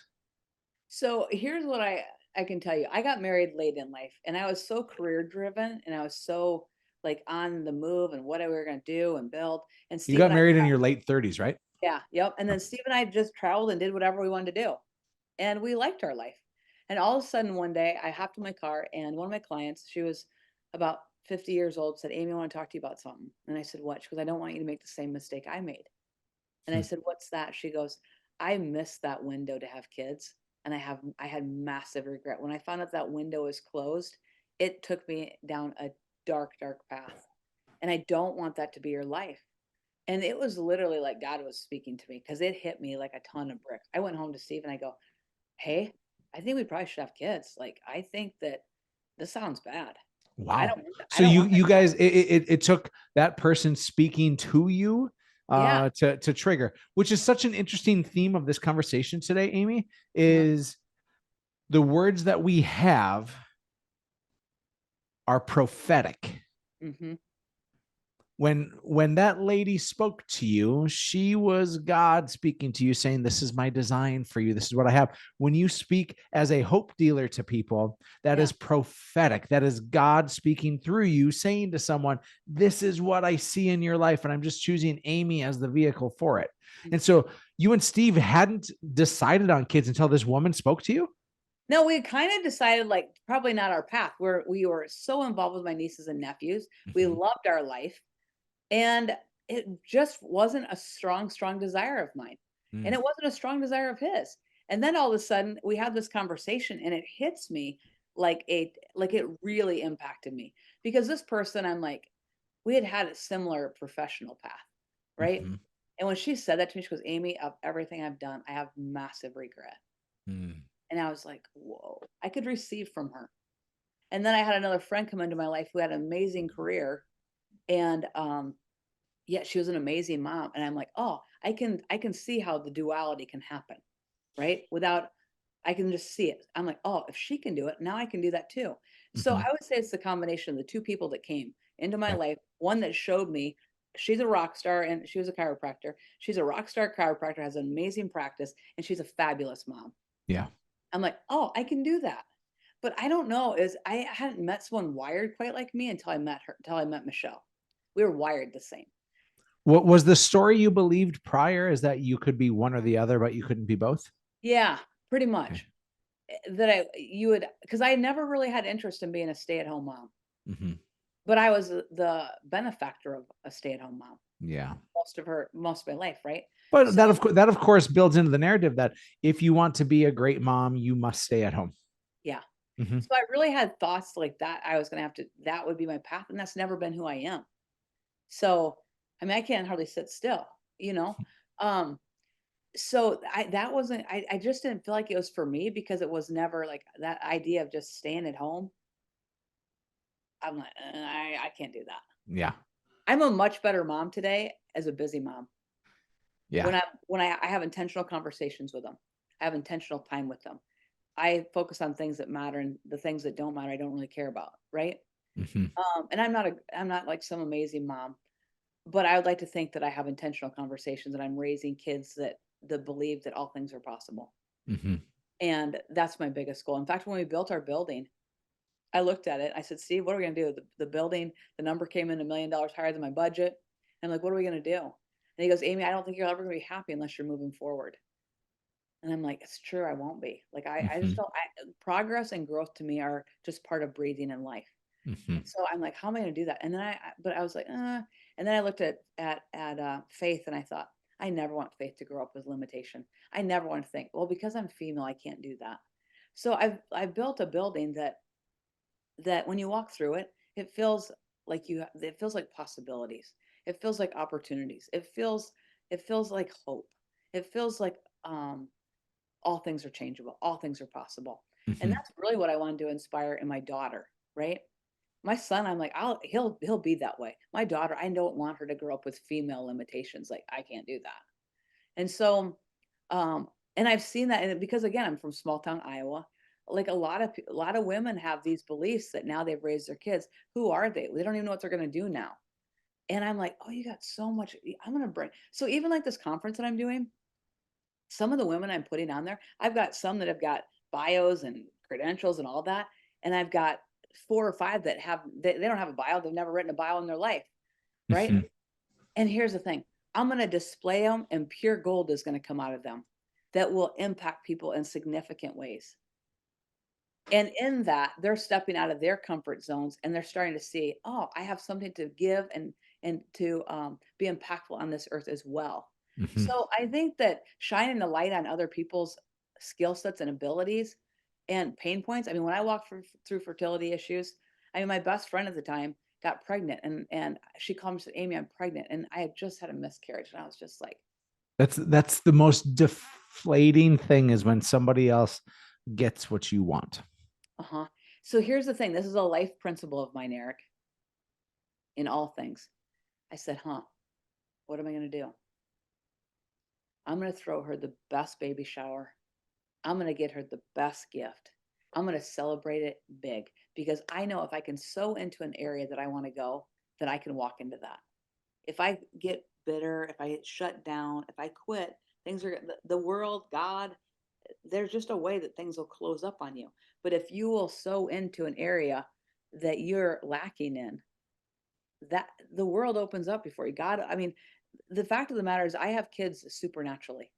Speaker 3: So here's what I can tell you. I got married late in life and I was so career driven and I was so like on the move and what we were going to do and build. And
Speaker 1: You
Speaker 3: Steve
Speaker 1: got
Speaker 3: and I,
Speaker 1: married in your late 30s, right?
Speaker 3: yeah, yep. And then Steve and I just traveled and did whatever we wanted to do. And we liked our life. And all of a sudden one day I hopped in my car and one of my clients, she was about 50 years old, said, Amy, I want to talk to you about something. And I said, what? She goes, I don't want you to make the same mistake I made. And I
Speaker 1: Hmm.
Speaker 3: said, "What's that?" She goes, "I missed that window to have kids, and I had massive regret. When I found out that window was closed, it took me down a dark, dark path. And I don't want that to be your life." And it was literally like God was speaking to me because it hit me like a ton of bricks. I went home to Steve and I go, "Hey, I think we probably should have kids. Like, I think that this sounds bad." I
Speaker 1: Wow.
Speaker 3: don't want that. I
Speaker 1: So
Speaker 3: don't want that.
Speaker 1: you guys, it took that person speaking to you
Speaker 3: Yeah.
Speaker 1: to trigger, which is such an interesting theme of this conversation today, Amy,
Speaker 3: Uh-huh.
Speaker 1: is the words that we have are prophetic.
Speaker 3: Mm-hmm.
Speaker 1: When that lady spoke to you, she was God speaking to you, saying, this is my design for you, this is what I have. When you speak as a hope dealer to people, that
Speaker 3: Yeah.
Speaker 1: is prophetic. That is God speaking through you, saying to someone, this is what I see in your life, and I'm just choosing Amy as the vehicle for it. And
Speaker 3: Mhm.
Speaker 1: so you and Steve hadn't decided on kids until this woman spoke to you.
Speaker 3: No, we kind of decided like probably not our path. We were so involved with my nieces and nephews. We
Speaker 1: Mhm.
Speaker 3: loved our life. And it just wasn't a strong desire of mine. And
Speaker 1: Mm.
Speaker 3: it wasn't a strong desire of his. And then all of a sudden we have this conversation and it hits me like it really impacted me because this person, I'm like, we had a similar professional path, right?
Speaker 1: Mhm.
Speaker 3: And when she said that to me, she goes, Amy, of everything I've done, I have massive regret.
Speaker 1: Mm.
Speaker 3: And I was like, whoa, I could receive from her. And then I had another friend come into my life who had an amazing career. And yeah, she was an amazing mom. And I'm like, oh, I can see how the duality can happen, right? Without I can just see it. I'm like, oh, if she can do it, now I can do that too. So
Speaker 1: Mhm.
Speaker 3: I would say it's the combination of the two people that came into my
Speaker 1: Yeah.
Speaker 3: life. One that showed me she's a rock star and she was a chiropractor. She's a rock star chiropractor, has an amazing practice, and she's a fabulous mom.
Speaker 1: Yeah.
Speaker 3: I'm like, oh, I can do that. But I don't know, is I hadn't met someone wired quite like me until I met her, until I met Michelle. We were wired the same.
Speaker 1: What was the story you believed prior, is that you could be one or the other, but you couldn't be both?
Speaker 3: Yeah, pretty
Speaker 1: Okay.
Speaker 3: much. That you would, because I never really had interest in being a stay-at-home mom,
Speaker 1: Mhm.
Speaker 3: but I was the benefactor of a stay-at-home mom
Speaker 1: Yeah.
Speaker 3: most of my life, right?
Speaker 1: But
Speaker 3: So
Speaker 1: that of course builds into the narrative that if you want to be a great mom, you must stay at home.
Speaker 3: yeah.
Speaker 1: Mhm.
Speaker 3: So I really had thoughts like that. I was gonna have to, that would be my path, and that's never been who I am. So I mean, I can't hardly sit still, you know. Um, so that wasn't I just didn't feel like it was for me because it was never like that idea of just staying at home. I'm like, I can't do that.
Speaker 1: Yeah.
Speaker 3: I'm a much better mom today as a busy mom.
Speaker 1: Yeah.
Speaker 3: When I have intentional conversations with them, I have intentional time with them. I focus on things that matter and the things that don't matter, I don't really care about, right?
Speaker 1: Mhm.
Speaker 3: And I'm not like some amazing mom, but I would like to think that I have intentional conversations and I'm raising kids that believe that all things are possible.
Speaker 1: Mhm.
Speaker 3: And that's my biggest goal. In fact, when we built our building, I looked at it. I said, Steve, what are we going to do? The building, the number came in $1 million higher than my budget. And I'm like, what are we going to do? And he goes, Amy, I don't think you're ever going to be happy unless you're moving forward. And I'm like, it's true. I won't be. Like, I just
Speaker 1: Mhm.
Speaker 3: don't, progress and growth to me are just part of breathing in life.
Speaker 1: Mhm.
Speaker 3: And so I'm like, how am I going to do that? And then but I was like, and then I looked at faith and I thought, I never want faith to grow up with limitation. I never want to think, well, because I'm female, I can't do that. So I've built a building that when you walk through it, it feels it feels like possibilities. It feels like opportunities. It feels like hope. It feels like all things are changeable. All things are possible. And
Speaker 1: Mhm.
Speaker 3: that's really what I wanted to inspire in my daughter, right? My son, I'm like, he'll be that way. My daughter, I don't want her to grow up with female limitations. Like I can't do that. And so, um, and I've seen that, and because again, I'm from small town Iowa. Like a lot of women have these beliefs that now they've raised their kids. Who are they? They don't even know what they're going to do now. And I'm like, oh, you got so much. I'm going to bring. So even like this conference that I'm doing, some of the women I'm putting on there, I've got some that have got bios and credentials and all that, and I've got 4 or 5 that they don't have a bio. They've never written a bio in their life, right?
Speaker 1: Mhm.
Speaker 3: And here's the thing, I'm going to display them and pure gold is going to come out of them that will impact people in significant ways. And in that, they're stepping out of their comfort zones and they're starting to see, oh, I have something to give and to be impactful on this earth as well.
Speaker 1: Mhm.
Speaker 3: So I think that shining the light on other people's skill sets and abilities and pain points. I mean, when I walked through fertility issues, I mean, my best friend at the time got pregnant and she called me and said, Amy, I'm pregnant. And I had just had a miscarriage. And I was just like,
Speaker 1: That's the most deflating thing, is when somebody else gets what you want.
Speaker 3: uh-huh. So here's the thing. This is a life principle of mine, Eric, in all things. I said, what am I going to do? I'm going to throw her the best baby shower. I'm going to get her the best gift. I'm going to celebrate it big because I know if I can sow into an area that I want to go, that I can walk into that. If I get bitter, if I get shut down, if I quit, things are the world, God, there's just a way that things will close up on you. But if you will sow into an area that you're lacking in, that the world opens up before you. God, I mean, the fact of the matter is I have kids supernaturally.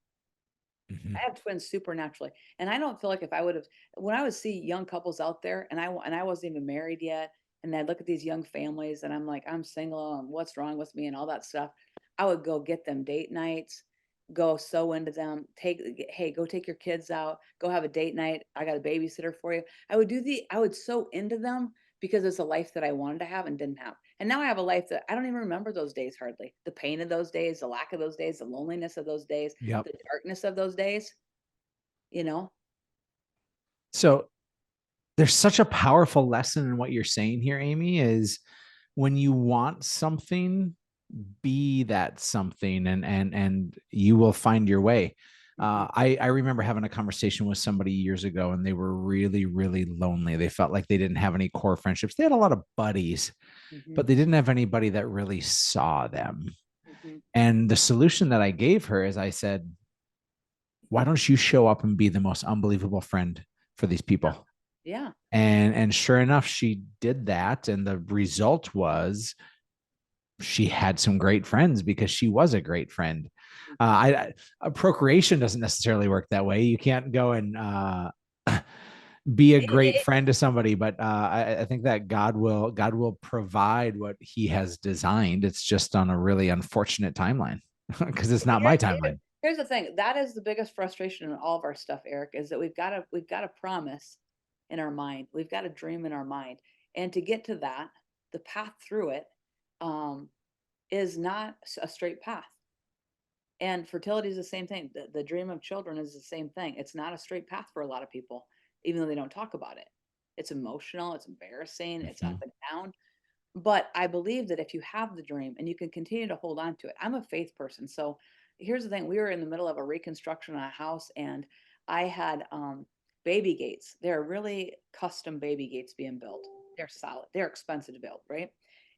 Speaker 1: Mhm.
Speaker 3: I have twins supernaturally. And I don't feel like if I would have, when I would see young couples out there and I wasn't even married yet, and I'd look at these young families and I'm like, I'm single and what's wrong with me and all that stuff. I would go get them date nights, go sew into them, hey, go take your kids out, go have a date night. I got a babysitter for you. I would sew into them because it's a life that I wanted to have and didn't have. And now I have a life that I don't even remember those days hardly. The pain of those days, the lack of those days, the loneliness of those days,
Speaker 1: Yep.
Speaker 3: the darkness of those days, you know?
Speaker 1: So there's such a powerful lesson in what you're saying here, Amy, is when you want something, be that something, and you will find your way.
Speaker 3: Mhm,
Speaker 1: I remember having a conversation with somebody years ago, and they were really, really lonely. They felt like they didn't have any core friendships. They had a lot of buddies,
Speaker 3: mhm,
Speaker 1: but they didn't have anybody that really saw them.
Speaker 3: mhm.
Speaker 1: And the solution that I gave her is I said, why don't you show up and be the most unbelievable friend for these
Speaker 3: Yeah,
Speaker 1: people?
Speaker 3: yeah.
Speaker 1: And sure enough, she did that. And the result was she had some great friends because she was a great friend.
Speaker 3: Mhm.
Speaker 1: Procreation doesn't necessarily work that way. You can't go and be a great
Speaker 3: It
Speaker 1: friend to somebody, but I think that God will provide what He has designed. It's just on a really unfortunate timeline because it's not my timeline.
Speaker 3: here's the thing. That is the biggest frustration in all of our stuff, Eric, is that we've got a promise in our mind. We've got a dream in our mind. And to get to that, the path through it um, is not a straight path. And fertility is the same thing. The dream of children is the same thing. It's not a straight path for a lot of people, even though they don't talk about it. It's emotional, it's embarrassing, it's up
Speaker 1: Mhm.
Speaker 3: and down. But I believe that if you have the dream and you can continue to hold on to it, I'm a faith person. So here's the thing. We were in the middle of a reconstruction on a house and I had baby gates. They're really custom baby gates being built. They're solid. They're expensive to build, right?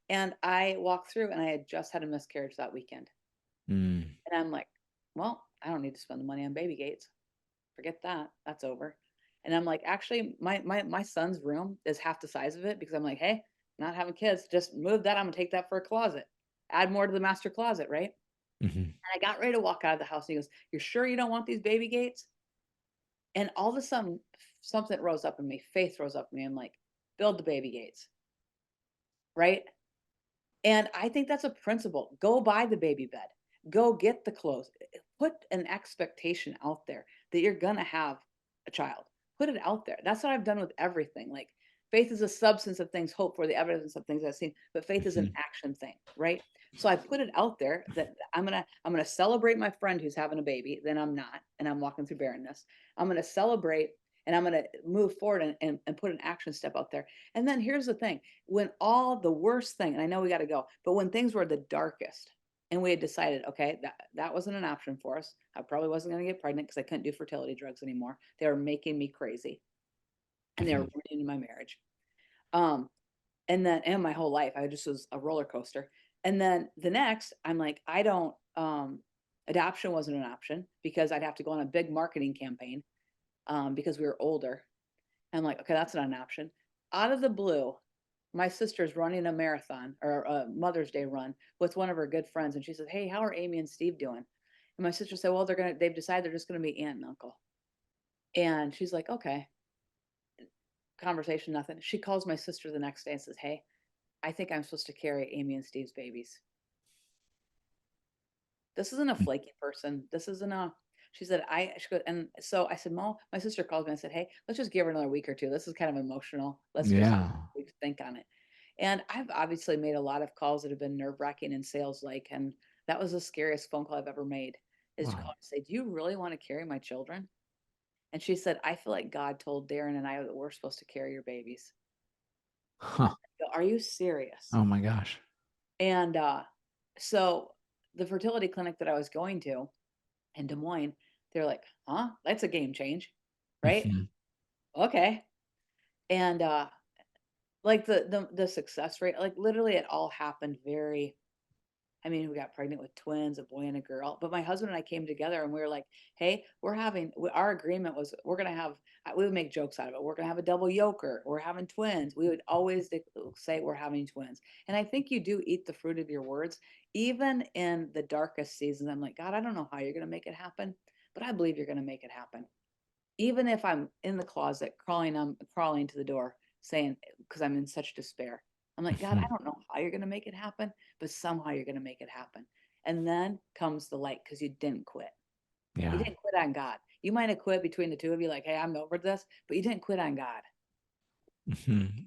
Speaker 3: And I walked through and I had just had a miscarriage that weekend.
Speaker 1: Mm.
Speaker 3: And I'm like, well, I don't need to spend the money on baby gates. Forget that. That's over. And I'm like, actually, my son's room is half the size of it because I'm like, hey, not having kids, just move that. I'm gonna take that for a closet. Add more to the master closet, right?
Speaker 1: Mhm.
Speaker 3: And I got ready to walk out of the house and he goes, you're sure you don't want these baby gates? And all of a sudden, something rose up in me, faith rose up in me. I'm like, build the baby gates, right? And I think that's a principle. Go buy the baby bed. Go get the clothes. Put an expectation out there that you're gonna have a child. Put it out there. That's what I've done with everything. Like faith is a substance of things hoped for, the evidence of things I've seen, but faith is an
Speaker 1: Mhm.
Speaker 3: action thing, right? So I put it out there that I'm gonna celebrate my friend who's having a baby, then I'm not, and I'm walking through barrenness. I'm gonna celebrate and I'm gonna move forward and put an action step out there. And then here's the thing when all the worst thing, and I know we got to go, but when things were the darkest and we had decided, okay, that wasn't an option for us. I probably wasn't going to get pregnant because I couldn't do fertility drugs anymore. They were making me crazy and they were
Speaker 1: Mhm.
Speaker 3: ruining my marriage. Um, and my whole life, I just was a roller coaster. And then the next, I'm like, I don't, adoption wasn't an option because I'd have to go on a big marketing campaign because we were older. I'm like, okay, that's not an option. Out of the blue, my sister's running a marathon or a Mother's Day run with one of her good friends. And she says, hey, how are Amy and Steve doing? And my sister said, well, they've decided they're just going to be aunt and uncle. And she's like, okay, conversation, nothing. She calls my sister the next day and says, hey, I think I'm supposed to carry Amy and Steve's babies. This isn't a flaky person. This isn't a, she said, she goes, and so I said, Mo, my sister called me and said, hey, let's just give her another week or two. This is kind of emotional. Let's just
Speaker 1: Yeah.
Speaker 3: think on it. And I've obviously made a lot of calls that have been nerve wracking in sales, like, and that was the scariest phone call I've ever made is to call
Speaker 1: Wow.
Speaker 3: and say, do you really want to carry my children? And she said, I feel like God told Darren and I that we're supposed to carry your babies.
Speaker 1: Huh.
Speaker 3: I go, are you serious?
Speaker 1: Oh my gosh.
Speaker 3: And so the fertility clinic that I was going to in Des Moines, they're like, huh? That's a game change, right?
Speaker 1: Mhm.
Speaker 3: Okay. And like the success rate, like literally it all happened very, I mean, we got pregnant with twins, a boy and a girl. But my husband and I came together and we were like, hey, our agreement was we're going to have, we would make jokes out of it. We're going to have a double yoker. We're having twins. We would always say we're having twins. And I think you do eat the fruit of your words. Even in the darkest seasons, I'm like, God, I don't know how you're going to make it happen, but I believe you're going to make it happen. Even if I'm in the closet I'm crawling to the door saying, because I'm in such despair. I'm like, God, I
Speaker 1: Mhm.
Speaker 3: don't know how you're going to make it happen, but somehow you're going to make it happen. And then comes the light because you didn't quit. You
Speaker 1: Yeah.
Speaker 3: didn't quit on God. You might have quit between the two of you, like, hey, I'm over this, but you didn't quit on God.
Speaker 1: Mhm.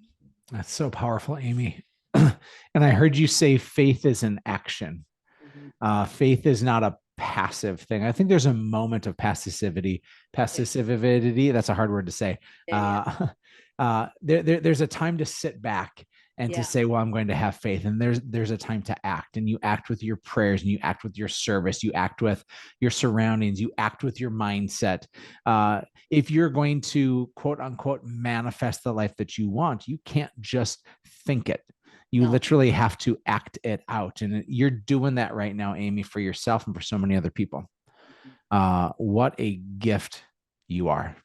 Speaker 1: That's so powerful, Amy. And I heard you say faith is an action.
Speaker 3: Mm-hmm.
Speaker 1: Faith is not a passive thing. I think there's a moment of passivity. That's a hard word to say.
Speaker 3: Yeah.
Speaker 1: There's a time to sit back and to
Speaker 3: Yeah.
Speaker 1: say, well, I'm going to have faith. And there's a time to act, and you act with your prayers, and you act with your service, you act with your surroundings, you act with your mindset. If you're going to quote unquote manifest the life that you want, you can't just think it. You
Speaker 3: No.
Speaker 1: literally have to act it out. And you're doing that right now, Amy, for yourself and for so many other people.
Speaker 3: Mhm.
Speaker 1: What a gift you are.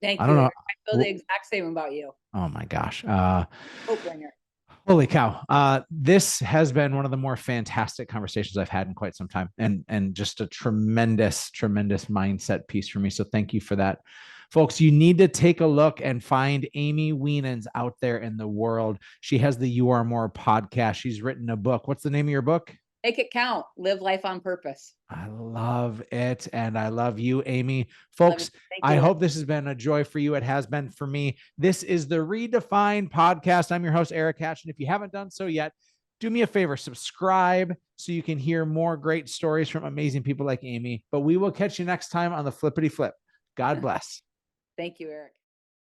Speaker 3: Thank
Speaker 1: I
Speaker 3: you,
Speaker 1: don't
Speaker 3: Eric.
Speaker 1: know.
Speaker 3: I feel the exact same about you.
Speaker 1: Oh my gosh.
Speaker 3: Hope bringer.
Speaker 1: Holy cow. This has been one of the more fantastic conversations I've had in quite some time, and just a tremendous, tremendous mindset piece for me. So thank you for that. Folks, you need to take a look and find Amy Wienands out there in the world. She has the You Are More podcast. She's written a book. What's the name of your book?
Speaker 3: Make it count. Live life on purpose.
Speaker 1: I love it. And I love you, Amy.
Speaker 3: Love you.
Speaker 1: Folks,
Speaker 3: Thank
Speaker 1: I
Speaker 3: you, Eric.
Speaker 1: hope this has been a joy for you. It has been for me. This is the Redefined Podcast. I'm your host, Eric Hatch. And if you haven't done so yet, do me a favor, subscribe so you can hear more great stories from amazing people like Amy. But we will catch you next time on the Flippity Flip. God bless.
Speaker 3: Thank you, Eric.